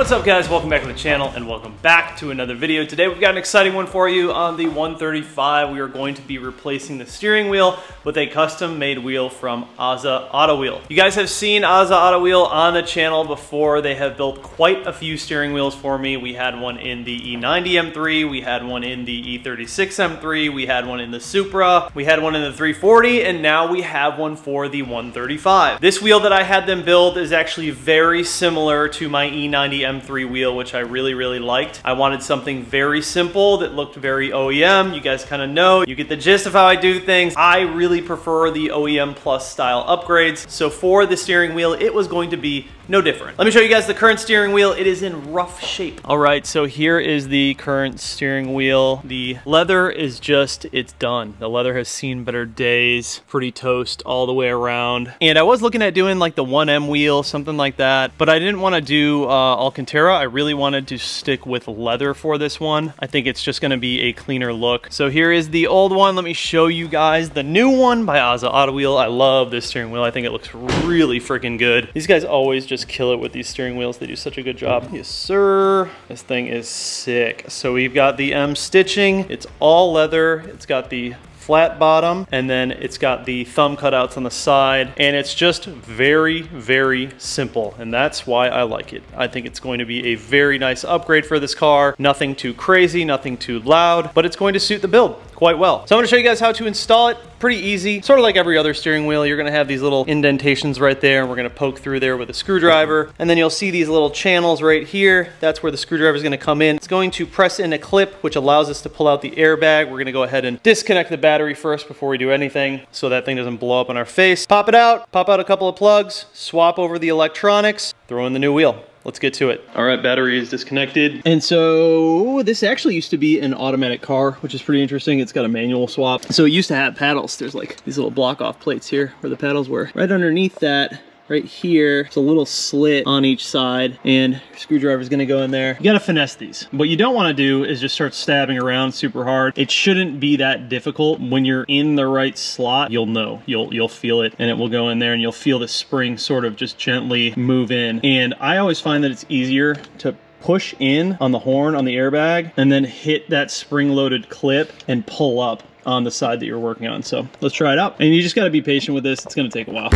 What's up guys, welcome back to the channel and welcome back to another video. Today we've got an exciting one for you on the 135. We are going to be replacing the steering wheel with a custom made wheel from Azza Auto Wheel. You guys have seen Azza Auto Wheel on the channel before. They have built quite a few steering wheels for me. We had one in the E90 M3, we had one in the E36 M3, we had one in the Supra, we had one in the 340, and now we have one for the 135. This wheel that I had them build is actually very similar to my E90 M3 wheel, which I really liked. I wanted something very simple that looked very OEM. You guys kind of know, you get the gist of how I do things. I really prefer the OEM Plus style upgrades. So for the steering wheel, it was going to be no different. Let me show you guys the current steering wheel. It is in rough shape. All right, so here is the current steering wheel. The leather is just, it's done. The leather has seen better days. Pretty toast all the way around. And I was looking at doing like the 1M wheel, something like that, but I didn't want to do Alcantara. I really wanted to stick with leather for this one. I think it's just gonna be a cleaner look. So here is the old one. Let me show you guys the new one by Azza Auto Wheel. I love this steering wheel. I think it looks really freaking good. These guys always just kill it with these steering wheels. They do such a good job. Yes, sir. This thing is sick. So we've got the M stitching. It's all leather. It's got the flat bottom, and then it's got the thumb cutouts on the side, and it's just very simple, and that's why I like it. I think it's going to be a very nice upgrade for this car. Nothing too crazy, nothing too loud, but it's going to suit the build quite well. So I'm going to show you guys how to install it. Pretty easy. Sort of like every other steering wheel, you're going to have these little indentations right there, and we're going to poke through there with a screwdriver, and then you'll see these little channels right here. That's where the screwdriver is going to come in. It's going to press in a clip, which allows us to pull out the airbag. We're going to go ahead and disconnect the battery first before we do anything, so that thing doesn't blow up on our face. Pop it out, pop out a couple of plugs, swap over the electronics, throw in the new wheel. Let's get to it. All right, battery is disconnected. And so this actually used to be an automatic car, which is pretty interesting. It's got a manual swap. So it used to have paddles. There's like these little block off plates here where the paddles were. Right underneath that, right here, it's a little slit on each side, and your screwdriver is gonna go in there. You gotta finesse these. What you don't wanna do is just start stabbing around super hard. It shouldn't be that difficult. When you're in the right slot, you'll know, you'll feel it, and it will go in there, and you'll feel the spring sort of just gently move in. And I always find that it's easier to push in on the horn on the airbag and then hit that spring-loaded clip and pull up on the side that you're working on. So let's try it out. And you just gotta be patient with this. It's gonna take a while.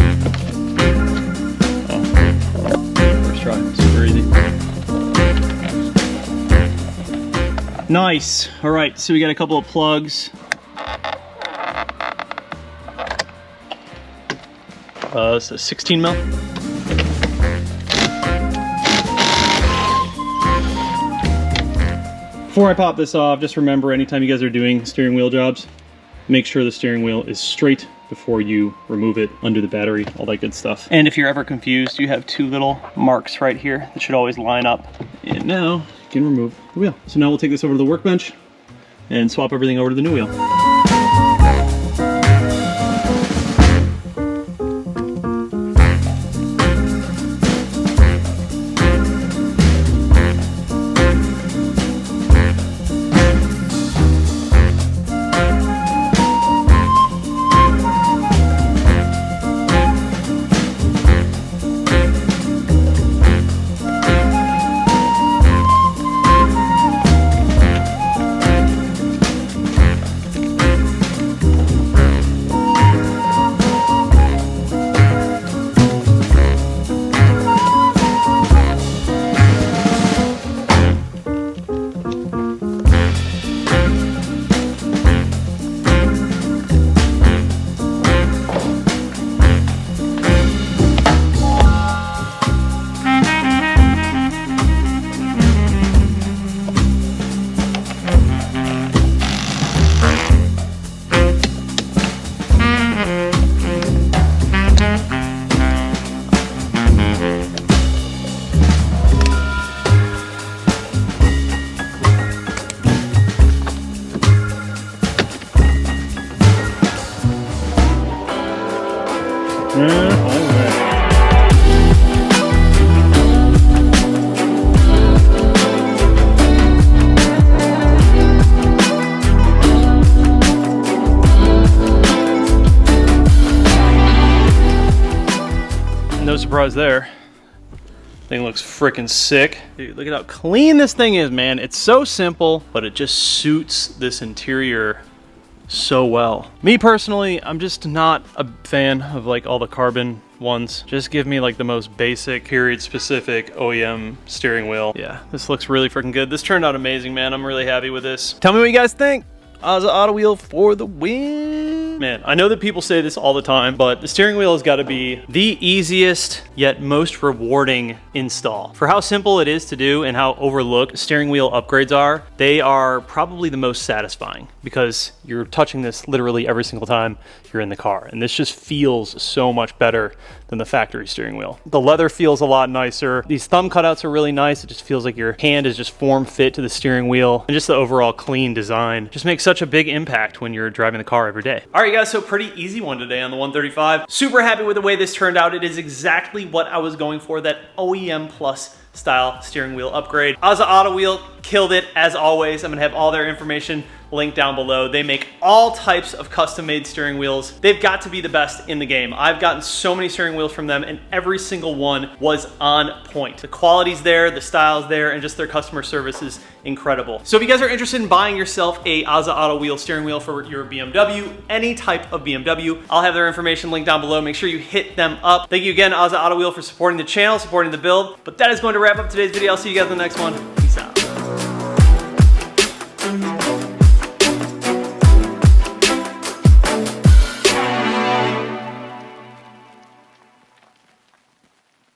Try. Super easy. Nice. All right, so we got a couple of plugs. It's a 16 mil. Before I pop this off, just remember, anytime you guys are doing steering wheel jobs, make sure the steering wheel is straight before you remove it, under the battery, all that good stuff. And if you're ever confused, you have two little marks right here that should always line up. And now you can remove the wheel. So now we'll take this over to the workbench and swap everything over to the new wheel. No surprise there. Thing looks freaking sick. Dude, look at how clean this thing is, man. It's so simple, but it just suits this interior so well. Me personally, I'm just not a fan of like all the carbon ones. Just give me like the most basic, period specific OEM steering wheel. Yeah, this looks really freaking good. This turned out amazing, man. I'm really happy with this. Tell me what you guys think. Ozza Auto Wheel for the win. Man, I know that people say this all the time, but the steering wheel has got to be the easiest yet most rewarding install. For how simple it is to do and how overlooked steering wheel upgrades are, they are probably the most satisfying because you're touching this literally every single time you're in the car. And this just feels so much better than the factory steering wheel. The leather feels a lot nicer. These thumb cutouts are really nice. It just feels like your hand is just form fit to the steering wheel, and just the overall clean design just makes such a big impact when you're driving the car every day. All right, guys, so pretty easy one today on the 135. Super happy with the way this turned out. It is exactly what I was going for, that OEM Plus style steering wheel upgrade. Ozza Auto Wheel killed it as always. I'm gonna have all their information linked down below. They make all types of custom made steering wheels. They've got to be the best in the game. I've gotten so many steering wheels from them and every single one was on point. The quality's there, the style's there, and just their customer service is incredible. So if you guys are interested in buying yourself a Ozza Auto Wheel steering wheel for your BMW, any type of BMW, I'll have their information linked down below. Make sure you hit them up. Thank you again, Ozza Auto Wheel, for supporting the channel, supporting the build. But that is going to wrap up today's video. I'll see you guys in the next one.